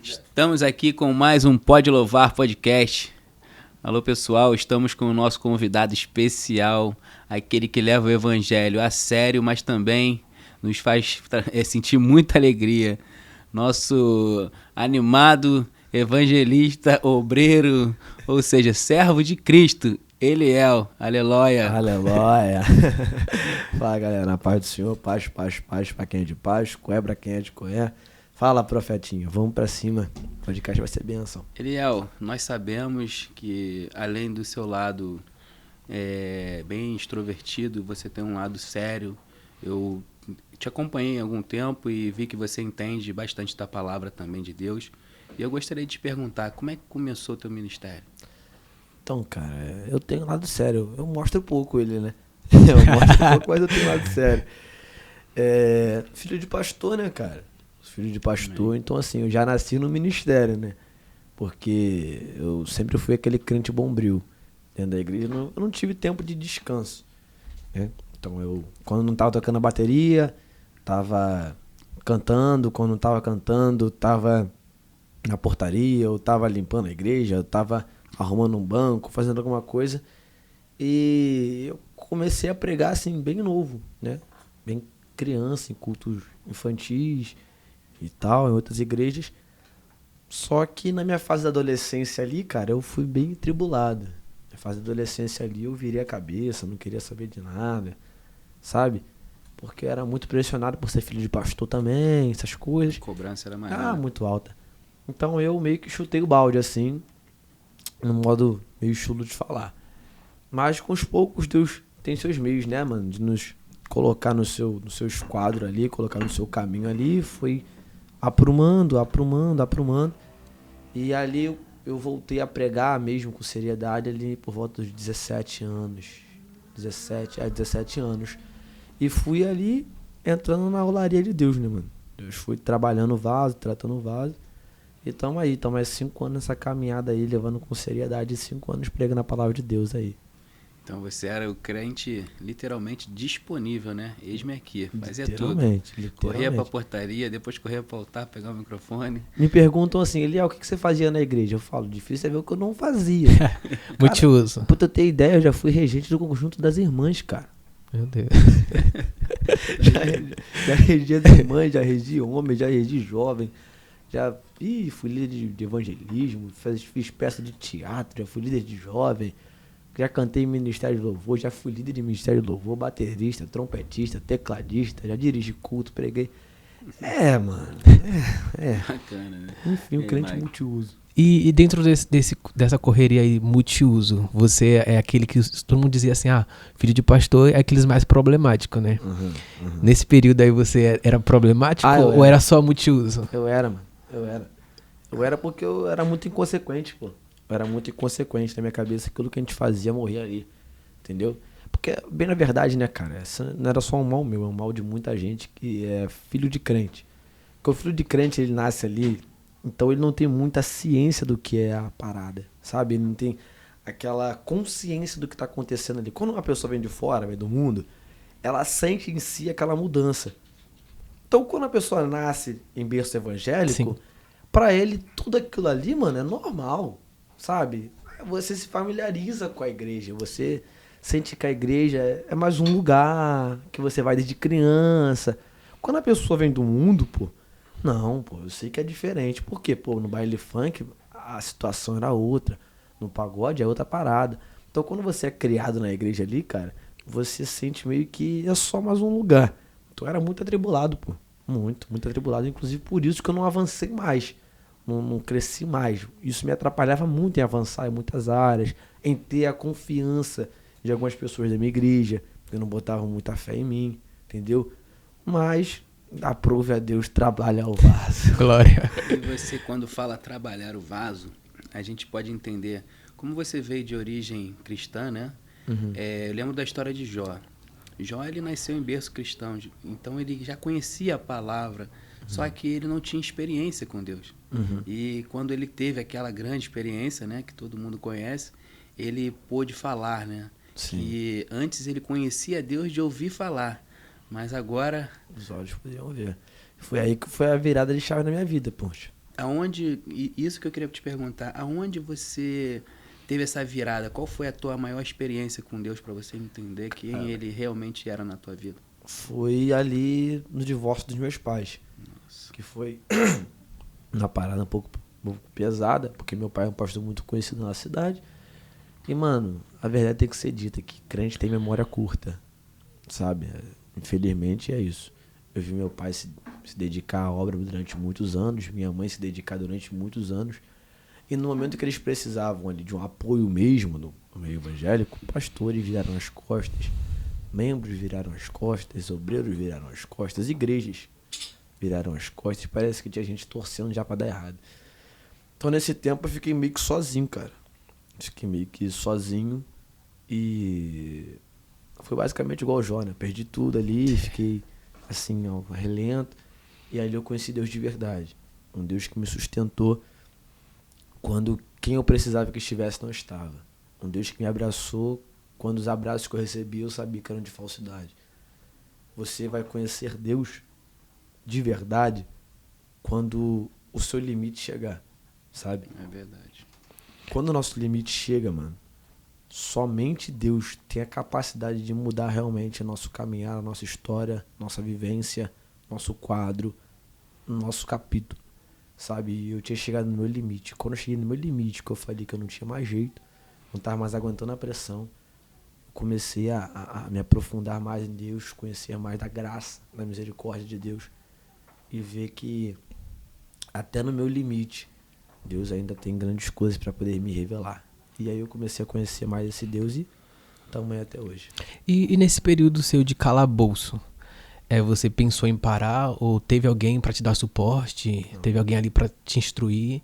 Estamos aqui com mais um Pode Louvar podcast. Alô pessoal, estamos com o nosso convidado especial, aquele que leva o evangelho a sério, mas também nos faz sentir muita alegria. Nosso animado evangelista, obreiro, ou seja, servo de Cristo, Eliel. Aleluia. Aleluia. Fala, galera, na paz do Senhor, paz pra quem é de paz, coé pra quem é de coé. Fala, profetinha, vamos pra cima, o podcast vai ser bênção. Eliel, nós sabemos que além do seu lado bem extrovertido, você tem um lado sério. Eu te acompanhei há algum tempo e vi que você entende bastante da palavra também de Deus. E eu gostaria de te perguntar, como é que começou o teu ministério? Então, cara, eu tenho um lado sério, eu mostro pouco ele, né? Eu mostro pouco, mas eu tenho um lado sério. Filho de pastor, né, cara? Filho de pastor, então assim, eu já nasci no ministério, né? Porque eu sempre fui aquele crente bombril dentro da igreja, eu não tive tempo de descanso, né? Então eu, quando não tava tocando a bateria, tava cantando, quando não tava cantando, tava na portaria, eu tava limpando a igreja, eu tava arrumando um banco, fazendo alguma coisa. E eu comecei a pregar assim, bem novo, né? Bem criança, em cultos infantis e tal, em outras igrejas. Só que na minha fase da adolescência ali, cara, eu fui bem tribulado. Na fase da adolescência ali eu virei a cabeça, não queria saber de nada, sabe? Porque eu era muito pressionado por ser filho de pastor também, essas coisas. A cobrança era maior. Muito alta. Então eu meio que chutei o balde assim, num modo meio chulo de falar. Mas com os poucos Deus tem seus meios, né, mano? De nos colocar no seu esquadro ali, colocar no seu caminho ali. Foi aprumando. E ali eu voltei a pregar mesmo com seriedade ali por volta dos 17 anos. 17 anos. E fui ali entrando na olaria de Deus, né, mano? Deus foi trabalhando o vaso, tratando o vaso. E tamo aí 5 anos nessa caminhada aí, levando com seriedade, 5 anos pregando a palavra de Deus aí. Então você era o crente literalmente disponível, né? Eis-me aqui, fazia tudo. Literalmente. Corria pra portaria, depois corria pra altar, pegar o microfone. Me perguntam assim, Eliel, o que você fazia na igreja? Eu falo, difícil é ver o que eu não fazia. Multiuso. Pra tu ter ideia, eu já fui regente do conjunto das irmãs, cara. Meu Deus. já regi as irmãs, já regi homem, já regi jovem. Fui líder de evangelismo, fiz peça de teatro, já fui líder de jovem. Já cantei em Ministério de Louvor, já fui líder de Ministério de Louvor, baterista, trompetista, tecladista, já dirigi culto, preguei. Mano. Bacana, né? Enfim, um crente multiuso. E dentro dessa correria aí, multiuso, você é aquele que todo mundo dizia assim, filho de pastor é aqueles mais problemáticos, né? Uhum. Nesse período aí você era problemático ou era só multiuso? Eu era, mano. Eu era porque eu era muito inconsequente, pô. Eu era muito inconsequente na minha cabeça, aquilo que a gente fazia morria ali, entendeu? Porque, bem na verdade, né, cara, essa não era só um mal meu, é um mal de muita gente que é filho de crente. Porque o filho de crente, ele nasce ali, então ele não tem muita ciência do que é a parada, sabe? Ele não tem aquela consciência do que tá acontecendo ali. Quando uma pessoa vem de fora, vem do mundo, ela sente em si aquela mudança. Então, quando a pessoa nasce em berço evangélico, Sim, pra ele, tudo aquilo ali, mano, é normal, sabe? Você se familiariza com a igreja, você sente que a igreja é mais um lugar que você vai desde criança. Quando a pessoa vem do mundo, não, eu sei que é diferente. Por quê? No baile funk, a situação era outra. No pagode é outra parada. Então, quando você é criado na igreja ali, cara, você sente meio que é só mais um lugar. Então, eu era muito atribulado, muito atribulado. Inclusive, por isso que eu não avancei mais. Não cresci mais. Isso me atrapalhava muito em avançar em muitas áreas, em ter a confiança de algumas pessoas da minha igreja, que não botavam muita fé em mim, entendeu? Mas aprove a Deus trabalhar o vaso. glória. E você, quando fala trabalhar o vaso, a gente pode entender, como você veio de origem cristã, né? Uhum. Eu lembro da história de Jó. Jó, ele nasceu em berço cristão, então ele já conhecia a palavra, só que ele não tinha experiência com Deus. Uhum. E quando ele teve aquela grande experiência, né, que todo mundo conhece, ele pôde falar, né? Sim. Que antes ele conhecia Deus de ouvir falar, mas agora... Os olhos podiam ver. Foi aí que foi a virada de chave na minha vida, poxa. Isso que eu queria te perguntar, aonde você teve essa virada? Qual foi a tua maior experiência com Deus para você entender quem Ele realmente era na tua vida? Foi ali no divórcio dos meus pais. Nossa. Que foi uma parada um pouco pesada, porque meu pai é um pastor muito conhecido na cidade. E, mano, a verdade tem que ser dita, que crente tem memória curta, sabe? Infelizmente é isso. Eu vi meu pai se dedicar à obra durante muitos anos, minha mãe se dedicar durante muitos anos. E no momento que eles precisavam ali de um apoio mesmo no meio evangélico, pastores viraram as costas, membros viraram as costas, obreiros viraram as costas, igrejas viraram as costas. Parece que tinha gente torcendo já pra dar errado. Então nesse tempo eu fiquei meio que sozinho, cara. Fiquei meio que sozinho e foi basicamente igual o Jó, né? Perdi tudo ali, fiquei assim, ó, relento. E ali eu conheci Deus de verdade. Um Deus que me sustentou quando quem eu precisava que estivesse não estava. Um Deus que me abraçou quando os abraços que eu recebi eu sabia que eram de falsidade. Você vai conhecer Deus de verdade quando o seu limite chegar, sabe? É verdade. Quando o nosso limite chega, mano, somente Deus tem a capacidade de mudar realmente o nosso caminhar, a nossa história, nossa vivência, nosso quadro, nosso capítulo, sabe? E eu tinha chegado no meu limite. Quando eu cheguei no meu limite, que eu falei que eu não tinha mais jeito, não estava mais aguentando a pressão, eu comecei a me aprofundar mais em Deus, conhecer mais da graça, da misericórdia de Deus e ver que até no meu limite, Deus ainda tem grandes coisas para poder me revelar. E aí eu comecei a conhecer mais esse Deus e estamos aí até hoje. E nesse período seu de calabouço, você pensou em parar ou teve alguém para te dar suporte? Não. Teve alguém ali para te instruir?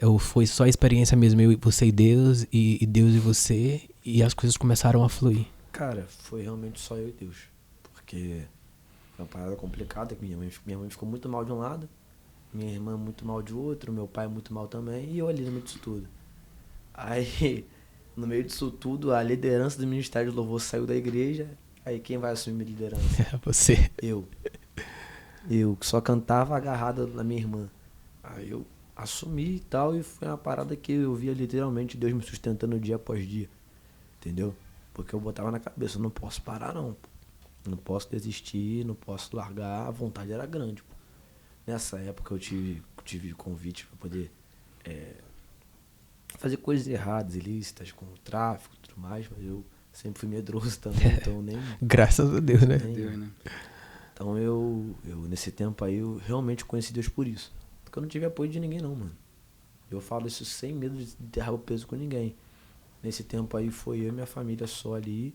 Não. Ou foi só a experiência mesmo, você e Deus, e Deus e você, e as coisas começaram a fluir? Cara, foi realmente só eu e Deus. Porque foi uma parada complicada, que minha mãe ficou muito mal de um lado, minha irmã muito mal de outro, meu pai muito mal também, e eu ali no meio disso tudo. Aí, no meio disso tudo, a liderança do Ministério de Louvor saiu da igreja. Aí quem vai assumir minha liderança? Você. Eu, que só cantava agarrado na minha irmã. Aí eu assumi e tal, e foi uma parada que eu via literalmente Deus me sustentando dia após dia. Entendeu? Porque eu botava na cabeça, eu não posso parar não. Não posso desistir, não posso largar, a vontade era grande. Pô. Nessa época eu tive convite para poder fazer coisas erradas, ilícitas, como tráfico e tudo mais, mas eu sempre fui medroso também, então nem... Graças a Deus, né? Deus, né? Então eu, nesse tempo aí, eu realmente conheci Deus por isso. Porque eu não tive apoio de ninguém não, mano. Eu falo isso sem medo de derrar o peso com ninguém. Nesse tempo aí foi eu e minha família só ali,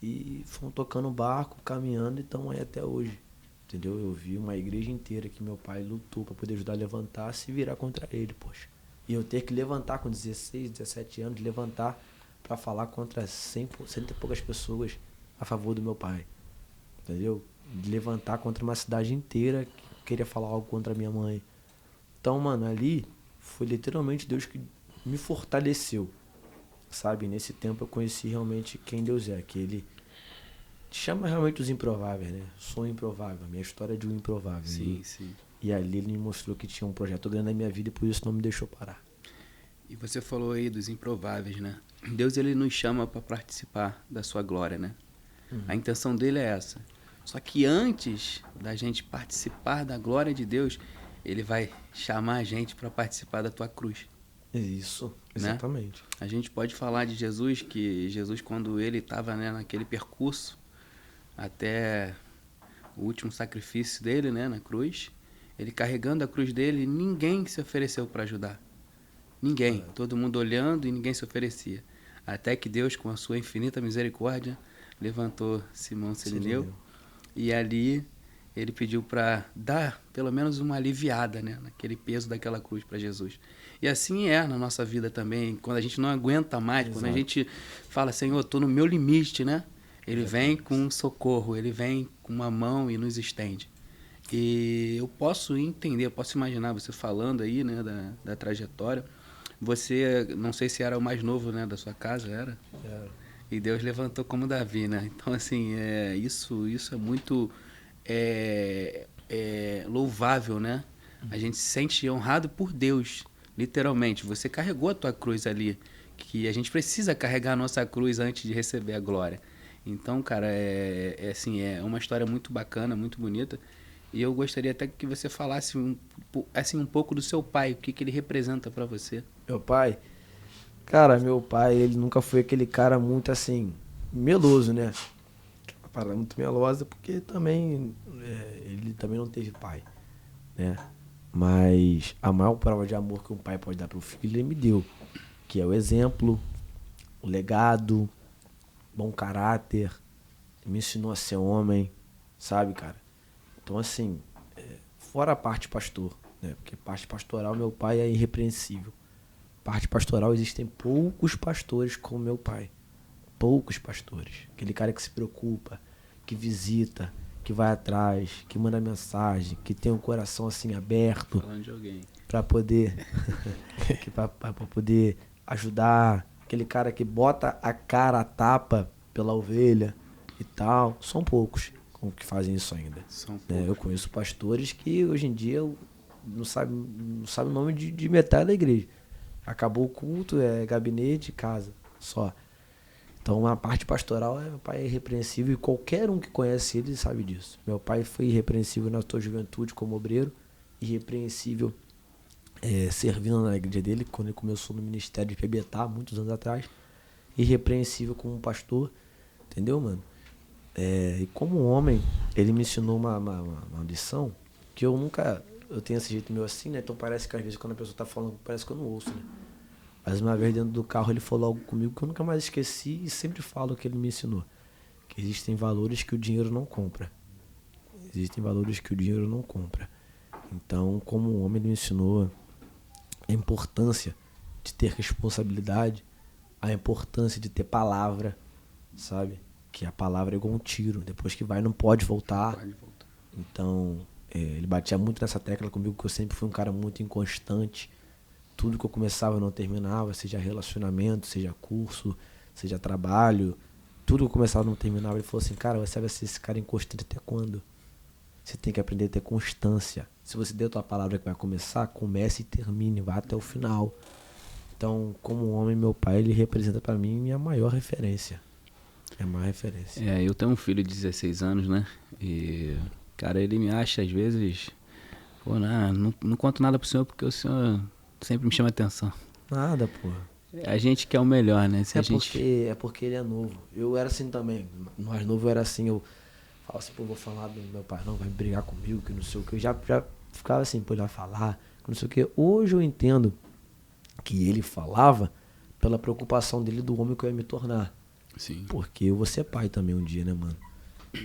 e fomos tocando o barco, caminhando, e estamos aí até hoje. Entendeu? Eu vi uma igreja inteira que meu pai lutou para poder ajudar a levantar, se virar contra ele, poxa. E eu ter que levantar com 16, 17 anos, levantar para falar contra 100 e poucas pessoas a favor do meu pai. Entendeu? De levantar contra uma cidade inteira que queria falar algo contra a minha mãe. Então, mano, ali foi literalmente Deus que me fortaleceu. Sabe? Nesse tempo eu conheci realmente quem Deus é, que Ele chama realmente os improváveis, né? Sou improvável, minha história é de um improvável. Sim, sim. E ali Ele me mostrou que tinha um projeto grande na minha vida e por isso não me deixou parar. E você falou aí dos improváveis, né? Deus, Ele nos chama para participar da sua glória, né? A intenção dele é essa. Só que antes da gente participar da glória de Deus, Ele vai chamar a gente para participar da tua cruz. Isso, exatamente. Né? A gente pode falar de Jesus, que Jesus, quando Ele estava, né, naquele percurso, até o último sacrifício dele, né, na cruz, Ele carregando a cruz dele, ninguém se ofereceu para ajudar. Ninguém. Todo mundo olhando e ninguém se oferecia. Até que Deus, com a sua infinita misericórdia, levantou Simão Sirineu. E ali Ele pediu para dar pelo menos uma aliviada, né, naquele peso daquela cruz para Jesus. E assim é na nossa vida também. Quando a gente não aguenta mais, quando a gente fala, Senhor, estou no meu limite, né? Ele vem com um socorro, Ele vem com uma mão e nos estende. E eu posso entender, eu posso imaginar você falando aí, né, da trajetória. Você, não sei se era o mais novo, né, da sua casa, era? Era. E Deus levantou como Davi, né? Então, assim, isso é muito louvável, né? A gente se sente honrado por Deus, literalmente. Você carregou a tua cruz ali, que a gente precisa carregar a nossa cruz antes de receber a glória. Então, cara, assim, é uma história muito bacana, muito bonita. E eu gostaria até que você falasse assim, um pouco do seu pai, o que ele representa para você. Meu pai, cara, meu pai, ele nunca foi aquele cara muito assim, meloso, né? Uma parada muito melosa, porque também ele também não teve pai, né? Mas a maior prova de amor que um pai pode dar pro filho, ele me deu. Que é o exemplo, o legado, bom caráter, me ensinou a ser homem, sabe, cara? Então, assim, fora a parte pastor, né? Porque parte pastoral, meu pai é irrepreensível. Parte pastoral, existem poucos pastores como meu pai. Poucos pastores. Aquele cara que se preocupa, que visita, que vai atrás, que manda mensagem, que tem um coração assim aberto. Falando de alguém. Pra poder, pra poder ajudar. Aquele cara que bota a cara a tapa pela ovelha e tal. São poucos que fazem isso ainda. São Né? Eu conheço pastores que hoje em dia não sabe o nome de metade da igreja. Acabou o culto, é gabinete, casa, só. Então a parte pastoral, meu pai é irrepreensível e qualquer um que conhece ele sabe disso. Meu pai foi irrepreensível na sua juventude como obreiro, irrepreensível servindo na igreja dele, quando ele começou no ministério de Pebetá, muitos anos atrás, irrepreensível como pastor, entendeu, mano? E como homem, ele me ensinou uma lição que eu nunca... Eu tenho esse jeito meu assim, né? Então parece que às vezes quando a pessoa tá falando, parece que eu não ouço, né? Mas uma vez dentro do carro ele falou algo comigo que eu nunca mais esqueci e sempre falo que ele me ensinou. Que existem valores que o dinheiro não compra. Existem valores que o dinheiro não compra. Então, como homem, ele me ensinou a importância de ter responsabilidade, a importância de ter palavra, sabe? Que a palavra é igual um tiro. Depois que vai, não pode voltar. Pode voltar. Então, ele batia muito nessa tecla comigo, que eu sempre fui um cara muito inconstante. Tudo que eu começava eu não terminava, seja relacionamento, seja curso, seja trabalho. Tudo que eu começava eu não terminava. Ele falou assim, cara, você vai ser esse cara inconstante até quando? Você tem que aprender a ter constância. Se você deu a tua palavra que vai começar, comece e termine, vá até o final. Então, como homem, meu pai, ele representa pra mim minha maior referência. É a maior referência. Eu tenho um filho de 16 anos, né? E, cara, ele me acha às vezes... Pô, não conto nada pro senhor porque o senhor sempre me chama atenção. Nada, porra. A gente quer o melhor, né? Se a gente... É porque ele é novo. Eu era assim também. Mais novo eu era assim. Eu falava assim, pô, vou falar do meu pai, não, vai brigar comigo, que não sei o que. Eu já ficava assim, pô, ele vai falar, que não sei o que. Hoje eu entendo que ele falava pela preocupação dele do homem que eu ia me tornar. Sim. Porque eu vou ser pai também um dia, né, mano?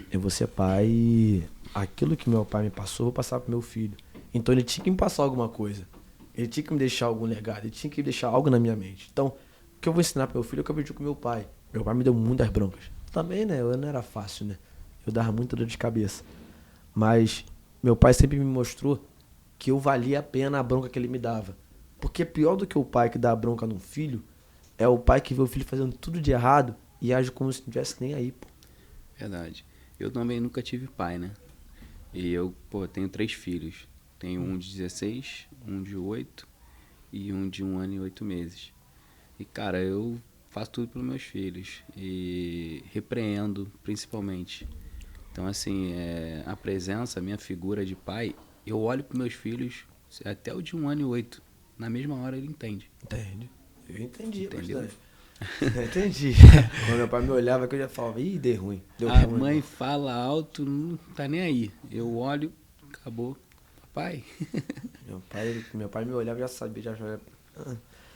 Eu vou ser pai e aquilo que meu pai me passou, eu vou passar pro meu filho. Então ele tinha que me passar alguma coisa. Ele tinha que me deixar algum legado, ele tinha que deixar algo na minha mente. Então, o que eu vou ensinar pro meu filho é o que eu aprendi com meu pai. Meu pai me deu muitas broncas. Também, né? Eu não era fácil, né? Eu dava muita dor de cabeça. Mas meu pai sempre me mostrou que eu valia a pena a bronca que ele me dava. Porque pior do que o pai que dá bronca num filho é o pai que vê o filho fazendo tudo de errado e age como se não tivesse nem aí, pô. Verdade. Eu também nunca tive pai, né? E eu, tenho 3 filhos. Tenho um de 16, um de 8 e um de 1 ano e 8 meses. E, cara, eu faço tudo pelos meus filhos. E repreendo, principalmente. Então, assim, a presença, a minha figura de pai, eu olho para meus filhos, até o de 1 ano e 8. Na mesma hora ele entende. Entende? Eu entendi, Entendeu? bastante. Eu entendi. Quando meu pai me olhava, que eu já falava, ih, deu ruim. A mãe fala alto, não tá nem aí. Eu olho, acabou. Papai. Meu pai me olhava e já sabia, já achava.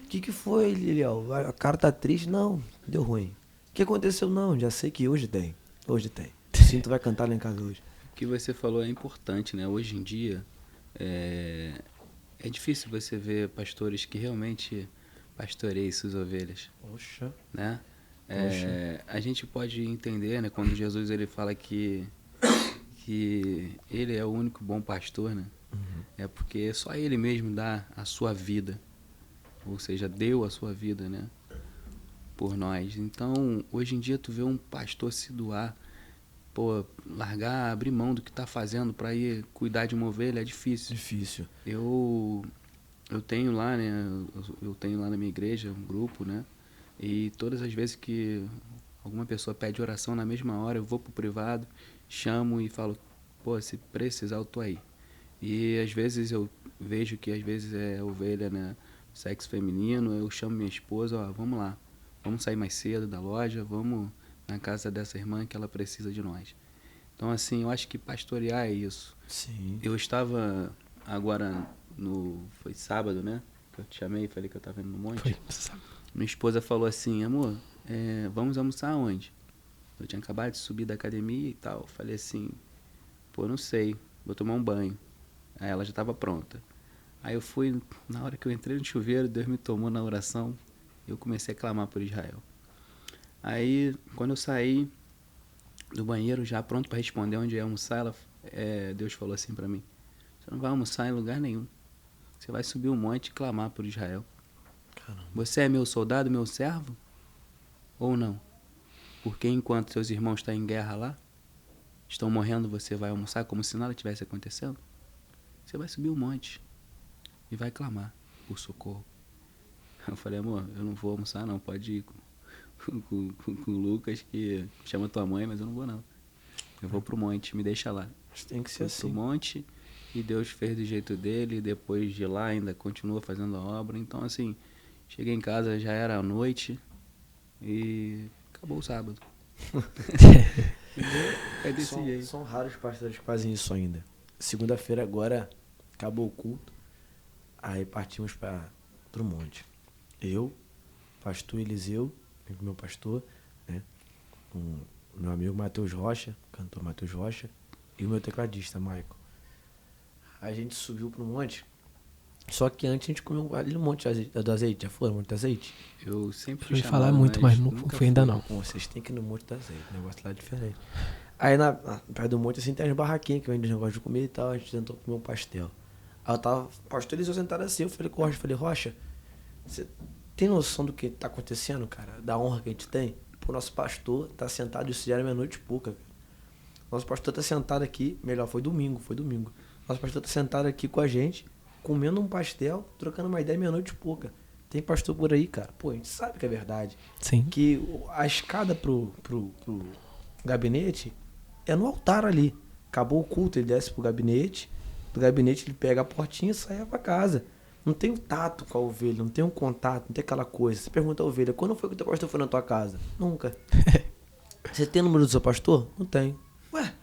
O que foi, Liliel? A cara tá triste? Não, deu ruim. O que aconteceu? Não, já sei que hoje tem. Hoje tem. Sim, tu vai cantar lá em casa hoje. O que você falou é importante, né? Hoje em dia, é difícil você ver pastores que realmente pastoreiem suas ovelhas, Poxa. né? A gente pode entender, né? Quando Jesus ele fala que ele é o único bom pastor, né? Uhum. É porque só ele mesmo dá a sua vida, ou seja, deu a sua vida, né? Por nós. Então, hoje em dia tu vê um pastor se doar pô, largar, abrir mão do que tá fazendo para ir cuidar de uma ovelha é difícil. Difícil. Eu tenho lá, né, eu tenho lá na minha igreja um grupo, né, e todas as vezes que alguma pessoa pede oração na mesma hora, eu vou pro privado, chamo e falo, pô, se precisar eu tô aí. E às vezes eu vejo que às vezes é ovelha, né, sexo feminino, eu chamo minha esposa, ó, vamos lá, vamos sair mais cedo da loja, vamos na casa dessa irmã que ela precisa de nós. Então assim, eu acho que pastorear é isso. Sim. Eu estava agora foi sábado, né, que eu te chamei e falei que eu estava indo no monte. Foi sábado. Minha esposa falou assim, amor, vamos almoçar onde? Eu tinha acabado de subir da academia e tal. Falei assim, pô, não sei, vou tomar um banho. Aí ela já estava pronta. Aí eu fui, na hora que eu entrei no chuveiro, Deus me tomou na oração, eu comecei a clamar por Israel. Aí, quando eu saí do banheiro, já pronto para responder onde ia almoçar, Deus falou assim para mim, você não vai almoçar em lugar nenhum. Você vai subir um monte e clamar por Israel. Caramba. Você é meu soldado, meu servo? Ou não? Porque enquanto seus irmãos estão em guerra lá, estão morrendo, você vai almoçar como se nada tivesse acontecendo? Você vai subir um monte e vai clamar por socorro. Eu falei, amor, eu não vou almoçar não, pode ir com o Lucas que chama tua mãe, mas eu não vou não. Eu vou pro monte, me deixa lá. Tem que ser Fui assim. pro monte e Deus fez do jeito dele, e depois de lá ainda continua fazendo a obra. Então assim, cheguei em casa, já era a noite e acabou o sábado. É desse jeito. São raros os pastores que fazem isso ainda. Segunda-feira agora, acabou o culto, aí partimos para o monte. Eu, pastor Eliseu, meu pastor, né? O meu amigo Matheus Rocha, cantor Matheus Rocha, e o meu tecladista, Michael. A gente subiu pro monte, só que antes a gente comeu ali no monte do azeite. Já foram no monte do azeite? Eu sempre Eu fui ia falar chamado, muito, mas não nunca fui ainda fui. não. Bom, vocês têm que ir no monte do azeite, o negócio lá é diferente. Aí perto do monte assim tem as barraquinhas que vende negócio de comer e tal, a gente tentou comer um pastel. Aí eu tava, o pastor Eliseu sentado assim, eu falei com o Rocha, Rocha, você tem noção do que tá acontecendo, cara? Da honra que a gente tem? Pô, nosso pastor tá sentado, isso já era meia-noite e pouca, cara. Nosso pastor tá sentado aqui, melhor, foi domingo. Nosso pastor tá sentado aqui com a gente, comendo um pastel, trocando uma ideia meia-noite e pouca. Tem pastor por aí, cara. Pô, a gente sabe que é verdade. Sim. Que a escada pro gabinete é no altar ali. Acabou o culto, ele desce pro gabinete. Do gabinete ele pega a portinha e sai pra casa. Não tem o tato com a ovelha, não tem um contato, não tem aquela coisa. Você pergunta a ovelha, quando foi que o teu pastor foi na tua casa? Nunca. Você tem o número do seu pastor? Não tem. Ué,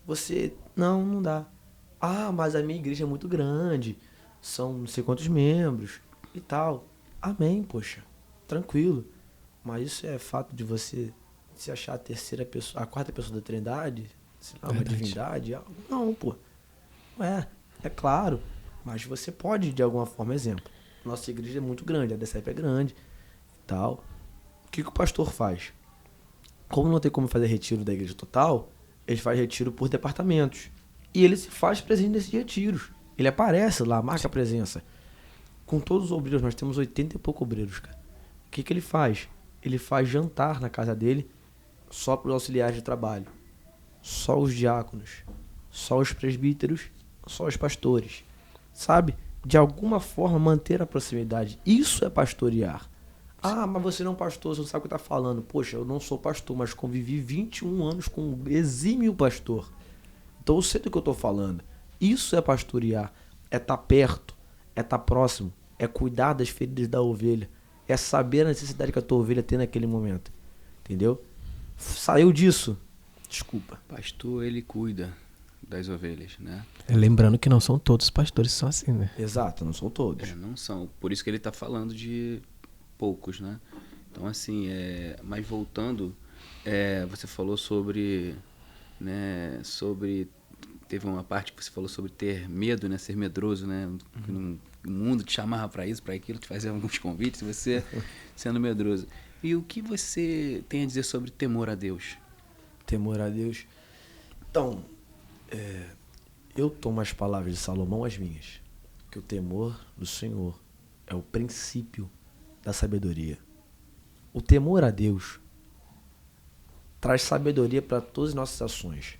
você... Não dá. Ah, mas a minha igreja é muito grande. São não sei quantos membros e tal. Amém, poxa. Tranquilo. Mas isso é fato de você se achar a quarta pessoa da Trindade? Sei lá, uma divindade? Não, pô. É claro. Mas você pode, de alguma forma, exemplo. Nossa igreja é muito grande, a DCEP é grande e tal. O que o pastor faz? Como não tem como fazer retiro da igreja total, ele faz retiro por departamentos. E ele se faz presente nesses retiros. Ele aparece lá, marca a presença. Com todos os obreiros, nós temos 80 e poucos obreiros, cara. O que ele faz? Ele faz jantar na casa dele só para os auxiliares de trabalho. Só os diáconos. Só os presbíteros. Só os pastores. Sabe? De alguma forma manter a proximidade. Isso é pastorear. Ah, mas você não é um pastor, você não sabe o que está falando. Poxa, eu não sou pastor, mas convivi 21 anos com um exímio pastor. Então eu sei do que eu estou falando. Isso é pastorear. É estar perto. É estar próximo. É cuidar das feridas da ovelha. É saber a necessidade que a tua ovelha tem naquele momento. Entendeu? Saiu disso. Desculpa. Pastor, ele cuida das ovelhas, né? Lembrando que não são todos os pastores que são assim, né? Exato, não são todos. Não são. Por isso que ele está falando de poucos, né? Então, assim, mas voltando, você falou sobre, né, teve uma parte que você falou sobre ter medo, né, ser medroso, né? O mundo te chamava para isso, para aquilo, te fazia alguns convites, você sendo medroso. E o que você tem a dizer sobre temor a Deus? Temor a Deus. Então, eu tomo as palavras de Salomão as minhas, que o temor do Senhor é o princípio da sabedoria. O temor a Deus traz sabedoria para todas as nossas ações.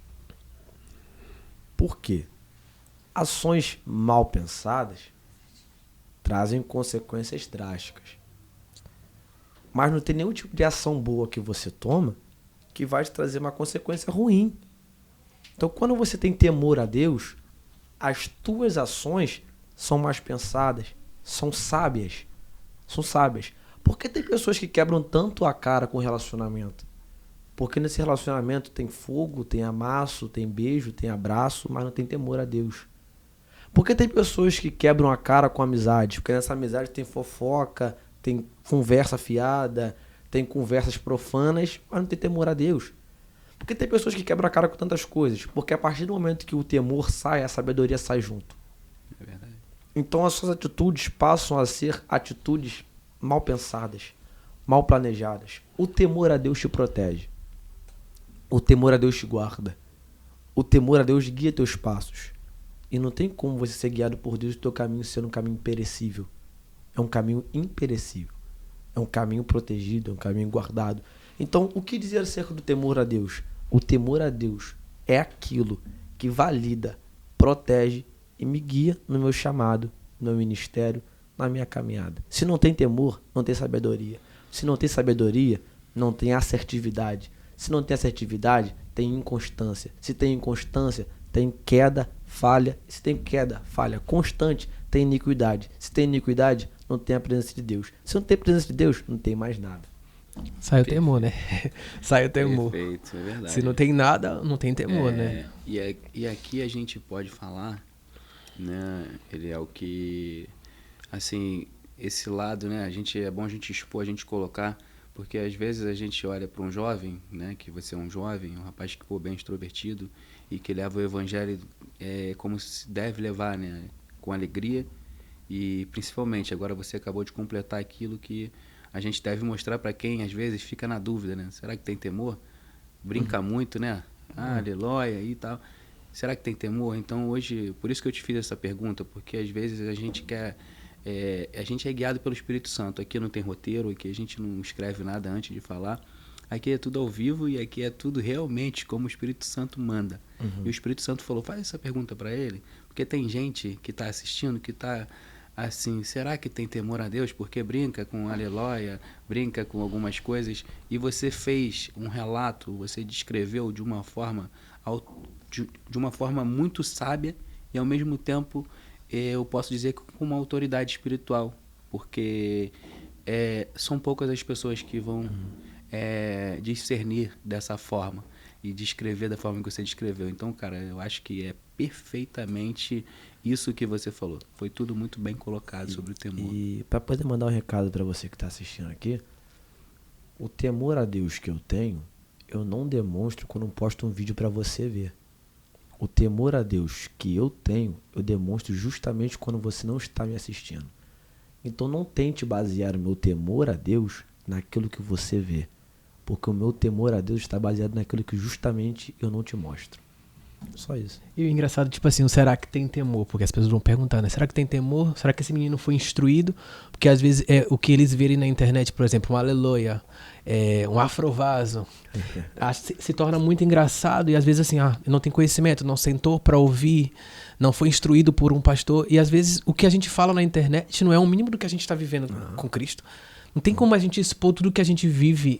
Por quê? Ações mal pensadas trazem consequências drásticas. Mas não tem nenhum tipo de ação boa que você toma que vai te trazer uma consequência ruim. Então, quando você tem temor a Deus, as tuas ações são mais pensadas, são sábias. São sábias. Por que tem pessoas que quebram tanto a cara com relacionamento? Porque nesse relacionamento tem fogo, tem amasso, tem beijo, tem abraço, mas não tem temor a Deus. Por que tem pessoas que quebram a cara com amizade? Porque nessa amizade tem fofoca, tem conversa fiada, tem conversas profanas, mas não tem temor a Deus. Por que tem pessoas que quebram a cara com tantas coisas? Porque a partir do momento que o temor sai, a sabedoria sai junto. É verdade. Então as suas atitudes passam a ser atitudes mal pensadas, mal planejadas. O temor a Deus te protege. O temor a Deus te guarda. O temor a Deus guia teus passos. E não tem como você ser guiado por Deus e o teu caminho ser um caminho perecível. É um caminho imperecível. É um caminho protegido, é um caminho guardado. Então, o que dizer acerca do temor a Deus? O temor a Deus é aquilo que valida, protege e me guia no meu chamado, no meu ministério, na minha caminhada. Se não tem temor, não tem sabedoria. Se não tem sabedoria, não tem assertividade. Se não tem assertividade, tem inconstância. Se tem inconstância, tem queda, falha. Se tem queda, falha constante, tem iniquidade. Se tem iniquidade, não tem a presença de Deus. Se não tem presença de Deus, não tem mais nada. Sai o temor, né? Sai o temor. Perfeito, é verdade. Se não tem nada, não tem temor, né? E aqui a gente pode falar, né? Ele é o que, assim, esse lado, né? É bom a gente expor, a gente colocar, porque às vezes a gente olha para um jovem, né? Que você é um jovem, um rapaz que for bem extrovertido e que leva o evangelho como se deve levar, né? Com alegria e principalmente, agora você acabou de completar aquilo que a gente deve mostrar para quem às vezes fica na dúvida, né? Será que tem temor? Brinca muito, né? Aleluia e tal. Será que tem temor? Então hoje, por isso que eu te fiz essa pergunta, porque às vezes a gente quer... a gente é guiado pelo Espírito Santo. Aqui não tem roteiro, aqui a gente não escreve nada antes de falar. Aqui é tudo ao vivo e aqui é tudo realmente como o Espírito Santo manda. E o Espírito Santo falou, faz essa pergunta para ele, porque tem gente que está assistindo, que está... assim, será que tem temor a Deus? Porque brinca com aleluia, brinca com algumas coisas, e você fez um relato, você descreveu de uma forma muito sábia e ao mesmo tempo eu posso dizer que com uma autoridade espiritual, porque são poucas as pessoas que vão discernir dessa forma e descrever da forma que você descreveu. Então, cara, eu acho que é perfeitamente isso que você falou. Foi tudo muito bem colocado sobre o temor. E para poder mandar um recado para você que está assistindo aqui, o temor a Deus que eu tenho, eu não demonstro quando eu posto um vídeo para você ver. O temor a Deus que eu tenho, eu demonstro justamente quando você não está me assistindo. Então não tente basear o meu temor a Deus naquilo que você vê. Porque o meu temor a Deus está baseado naquilo que justamente eu não te mostro. Só isso. E o engraçado, tipo assim, será que tem temor? Porque as pessoas vão perguntar, né? Será que tem temor? Será que esse menino foi instruído? Porque às vezes o que eles verem na internet, por exemplo, um aleluia, um afrovaso, se torna muito engraçado e às vezes assim, não tem conhecimento, não sentou para ouvir, não foi instruído por um pastor. E às vezes o que a gente fala na internet não é o mínimo do que a gente está vivendo com Cristo. Não tem como a gente expor tudo que a gente vive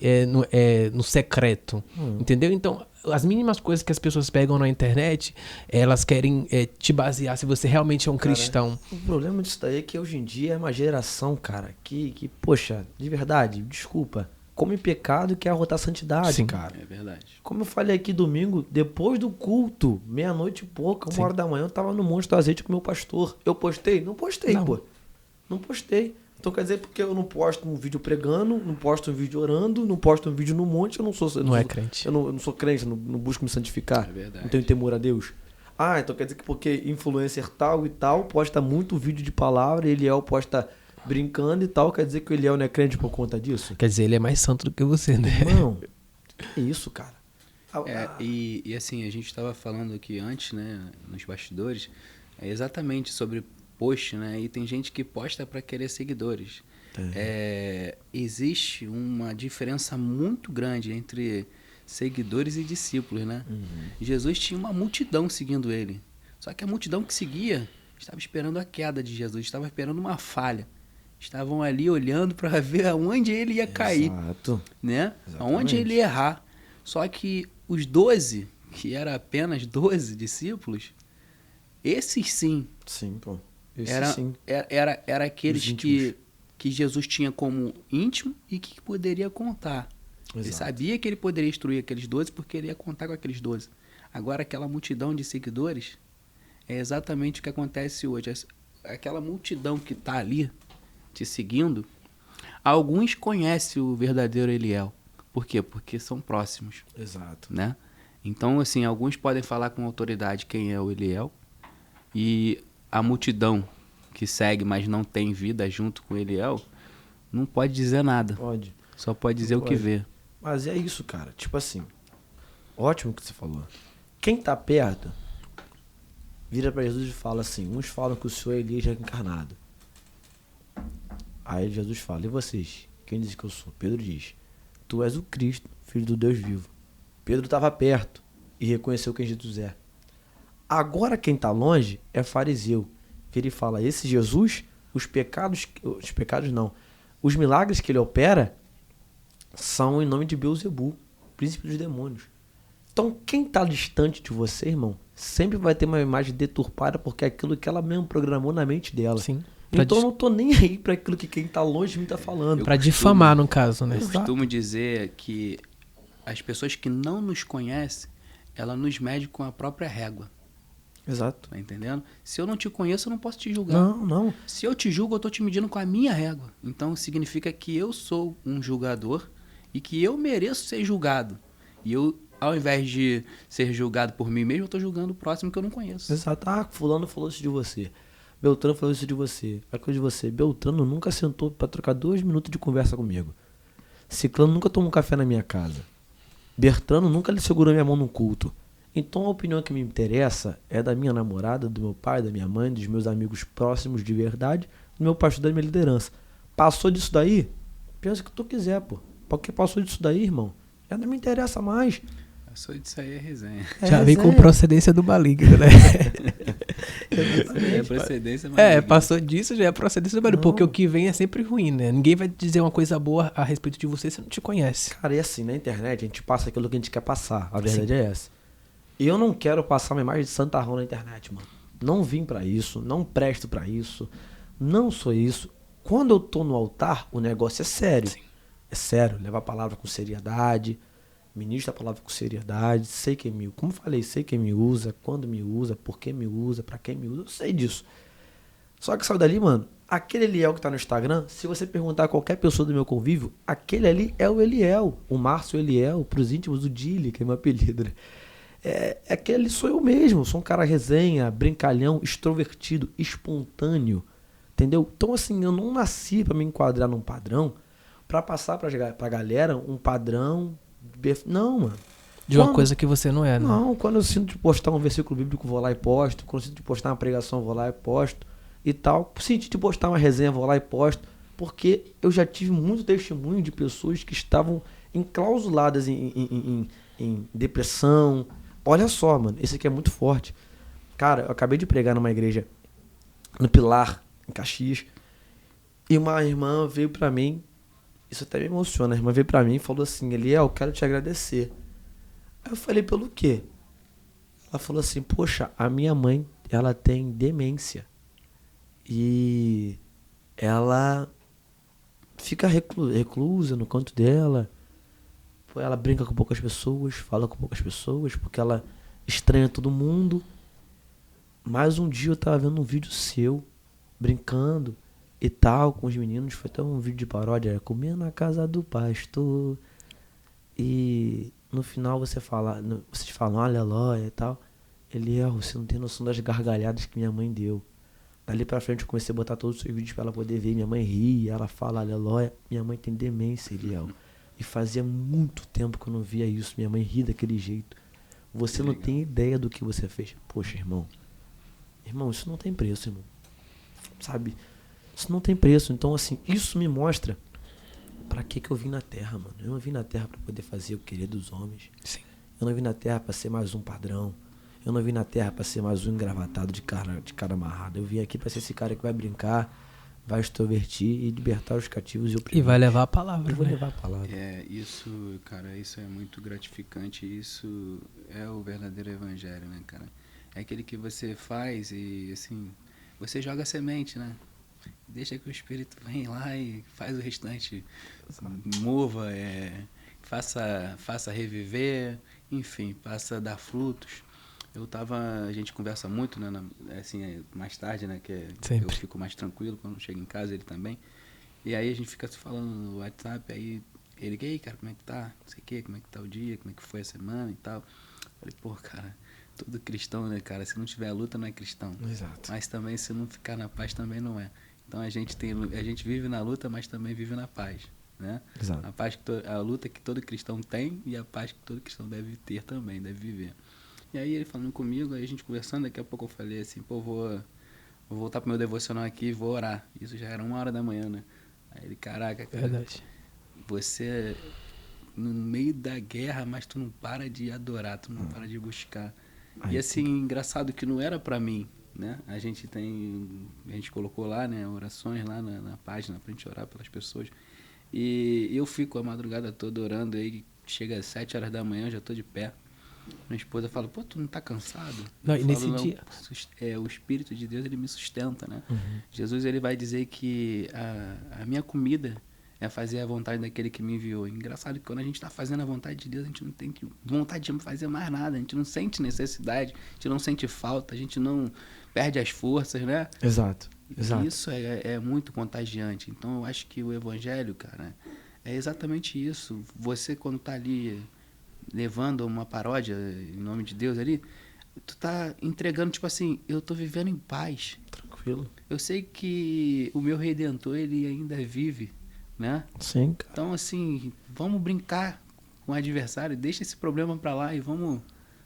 no secreto, entendeu? Então, as mínimas coisas que as pessoas pegam na internet, elas querem te basear se você realmente é um cristão. O problema disso daí é que hoje em dia é uma geração, cara, que poxa, de verdade, desculpa, come pecado e quer arrotar santidade, Sim. cara. É verdade. Como eu falei aqui domingo, depois do culto, meia-noite e pouca, 1h da manhã, eu tava no Monte do Azeite com o meu pastor. Eu postei? Não postei, Não. pô. Não postei. Então quer dizer, porque eu não posto um vídeo pregando, não posto um vídeo orando, não posto um vídeo no monte, eu não sou... Não é crente. Eu não sou crente, não busco me santificar. É verdade. Não tenho temor a Deus. Então quer dizer que porque influencer tal e tal posta muito vídeo de palavra, e Eliel posta brincando e tal, quer dizer que o Eliel não é crente por conta disso? Quer dizer, ele é mais santo do que você, né? Não. Que isso, cara? E assim, a gente estava falando aqui antes, né, nos bastidores, exatamente sobre post, né? E tem gente que posta para querer seguidores. Existe uma diferença muito grande entre seguidores e discípulos, né? Jesus tinha uma multidão seguindo ele. Só que a multidão que seguia estava esperando a queda de Jesus, estava esperando uma falha. Estavam ali olhando para ver aonde ele ia cair, Exato. né? Exatamente. Aonde ele ia errar. Só que os 12, que eram apenas 12 discípulos, esses sim, Sim, pô. Esse era, sim. era aqueles Os íntimos. que Jesus tinha como íntimo e que poderia contar. Ele Exato. sabia que ele poderia instruir aqueles 12 porque ele ia contar com aqueles 12. Agora, aquela multidão de seguidores é exatamente o que acontece hoje. Aquela multidão que está ali te seguindo, alguns conhecem o verdadeiro Eliel. Por quê? Porque são próximos, Exato. né? Então, assim, alguns podem falar com autoridade quem é o Eliel, e a multidão que segue, mas não tem vida junto com Eliel, não pode dizer nada. Pode. Só pode dizer Não o que pode. vê. Mas é isso, cara. Tipo assim, ótimo que você falou. Quem tá perto, vira pra Jesus e fala assim, uns falam que o Senhor é Elias encarnado. Aí Jesus fala, e vocês? Quem diz que eu sou? Pedro diz, tu és o Cristo, filho do Deus vivo. Pedro estava perto e reconheceu quem Jesus é. Agora quem tá longe é fariseu. Que ele fala, esse Jesus, os pecados não, os milagres que ele opera são em nome de Beelzebul, príncipe dos demônios. Então quem tá distante de você, irmão, sempre vai ter uma imagem deturpada porque é aquilo que ela mesmo programou na mente dela. Sim. Então eu não tô nem aí pra aquilo que quem tá longe de mim tá falando. Pra difamar, no caso, né? Eu costumo dizer que as pessoas que não nos conhecem, ela nos mede com a própria régua. Exato. Tá entendendo? Se eu não te conheço, eu não posso te julgar. Não. Se eu te julgo, eu tô te medindo com a minha régua. Então significa que eu sou um julgador e que eu mereço ser julgado. E eu, ao invés de ser julgado por mim mesmo, eu tô julgando o próximo que eu não conheço. Exato. Ah, fulano falou isso de você. Beltrano falou isso de você. Aquilo de você. Beltrano nunca sentou pra trocar 2 minutos de conversa comigo. Ciclano nunca tomou um café na minha casa. Bertrano nunca lhe segurou minha mão no culto. Então a opinião que me interessa é da minha namorada, do meu pai, da minha mãe, dos meus amigos próximos de verdade, do meu pastor, da minha liderança. Passou disso daí? Pensa o que tu quiser, pô. Porque passou disso daí, irmão, já não me interessa mais. Só disso aí é resenha. Já vem com procedência do maligno, né? É procedência, mas Passou disso, já é procedência do maligno. Porque o que vem é sempre ruim, né? Ninguém vai dizer uma coisa boa a respeito de você se não te conhece. Cara, e assim, na internet a gente passa aquilo que a gente quer passar. A verdade é essa. E eu não quero passar uma imagem de santarrão na internet, mano. Não vim pra isso, não presto pra isso, não sou isso. Quando eu tô no altar, o negócio é sério. Sim. É sério, levar a palavra com seriedade, ministro a palavra com seriedade, sei quem me, como falei, sei quem me usa, quando me usa, por que me usa, pra quem me usa, eu sei disso. Só que saiu dali, mano, aquele Eliel que tá no Instagram, se você perguntar a qualquer pessoa do meu convívio, aquele ali é o Eliel, o Márcio Eliel, pros íntimos, o Dili, que é meu apelido, né? Aquele sou eu mesmo, sou um cara resenha, brincalhão, extrovertido, espontâneo, entendeu? Então assim, eu não nasci pra me enquadrar num padrão, pra passar pra galera um padrão, não, mano. De uma coisa que você não é, né? Não, quando eu sinto de postar um versículo bíblico, vou lá e posto, quando eu sinto de postar uma pregação, vou lá e posto, e tal, sinto de postar uma resenha, vou lá e posto, porque eu já tive muito testemunho de pessoas que estavam enclausuladas em depressão. Olha só, mano, esse aqui é muito forte. Cara, eu acabei de pregar numa igreja no Pilar, em Caxias, e uma irmã veio pra mim, isso até me emociona, a irmã veio pra mim e falou assim, Eliel, eu quero te agradecer. Aí eu falei, pelo quê? Ela falou assim, poxa, a minha mãe, ela tem demência, e ela fica reclusa no canto dela, ela brinca com poucas pessoas, fala com poucas pessoas, porque ela estranha todo mundo. Mas um dia eu tava vendo um vídeo seu, brincando e tal, com os meninos, foi até um vídeo de paródia, comendo na casa do pastor. E no final vocês falam, aleluia e tal. Eliel, você não tem noção das gargalhadas que minha mãe deu. Dali pra frente eu comecei a botar todos os seus vídeos pra ela poder ver. Minha mãe ri, ela fala, aleluia. Minha mãe tem demência, Eliel. E fazia muito tempo que eu não via isso. Minha mãe ri daquele jeito. Você não tem ideia do que você fez. Poxa, irmão. Irmão, isso não tem preço, irmão. Sabe? Isso não tem preço. Então, assim, isso me mostra para que eu vim na Terra, mano? Eu não vim na Terra para poder fazer o querer dos homens. Sim. Eu não vim na Terra para ser mais um padrão. Eu não vim na Terra para ser mais um engravatado de cara amarrada. Eu vim aqui para ser esse cara que vai brincar, vai extrovertir e libertar os cativos e E oprimidos. vai levar a palavra, Eu vou né? levar a palavra. Isso, cara, isso é muito gratificante. Isso é o verdadeiro evangelho, né, cara? É aquele que você faz e, assim, você joga a semente, né? Deixa que o Espírito venha lá e faz o restante. Mova, faça reviver, enfim, faça dar frutos. A gente conversa muito, né, assim, mais tarde, né, que Sempre. eu fico mais tranquilo quando chego em casa, ele também. E aí a gente fica se falando no WhatsApp, aí ele, e aí, cara, como é que tá? Não sei o quê, como é que tá o dia, como é que foi a semana e tal. Falei, pô, cara, todo cristão, né, cara, se não tiver luta não é cristão. Exato. Mas também se não ficar na paz também não é. Então a gente vive na luta, mas também vive na paz, né? Exato. A luta que todo cristão tem e a paz que todo cristão deve ter também, deve viver. E aí ele falando comigo, aí a gente conversando, daqui a pouco eu falei assim, pô, vou voltar pro meu devocional aqui e vou orar. Isso já era 1h da manhã, né? Aí ele, caraca, cara, Verdade. você no meio da guerra, mas tu não para de adorar, tu não para de buscar. Aí E assim, engraçado que não era pra mim, né? A gente colocou lá, né, orações lá na página pra gente orar pelas pessoas. E eu fico a madrugada toda orando, aí chega às 7h da manhã, eu já tô de pé. Minha esposa fala, pô, tu não tá cansado? Não, Eu e nesse falo, dia... o Espírito de Deus, ele me sustenta, né? Uhum. Jesus, ele vai dizer que a minha comida é fazer a vontade daquele que me enviou. Engraçado que quando a gente está fazendo a vontade de Deus, a gente não tem vontade de fazer mais nada, a gente não sente necessidade, a gente não sente falta, a gente não perde as forças, né? Exato. Exato. E isso é muito contagiante. Então eu acho que o evangelho, cara, é exatamente isso. Você quando tá ali levando uma paródia em nome de Deus ali, tu tá entregando, tipo assim, eu tô vivendo em paz. Tranquilo. Eu sei que o meu Redentor, ele ainda vive, né? Sim, cara. Então, assim, vamos brincar com o adversário, deixa esse problema pra lá e vamos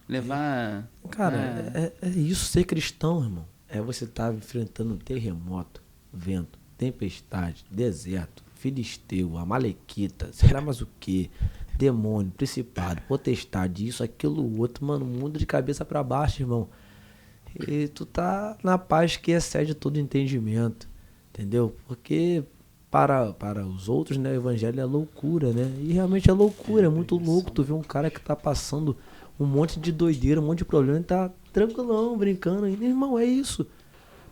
levar... Cara, né? é isso ser cristão, irmão. É você estar enfrentando terremoto, vento, tempestade, deserto, filisteu, amalequita, sei lá mais o que, demônio, principado, potestade, isso, aquilo, outro, mano, mundo de cabeça pra baixo, irmão. E tu tá na paz que excede todo entendimento, entendeu? Porque para os outros, né, o evangelho é loucura, né? E realmente é loucura, é muito louco tu ver um cara que tá passando um monte de doideira, um monte de problema e tá tranquilão, brincando. E, irmão, é isso.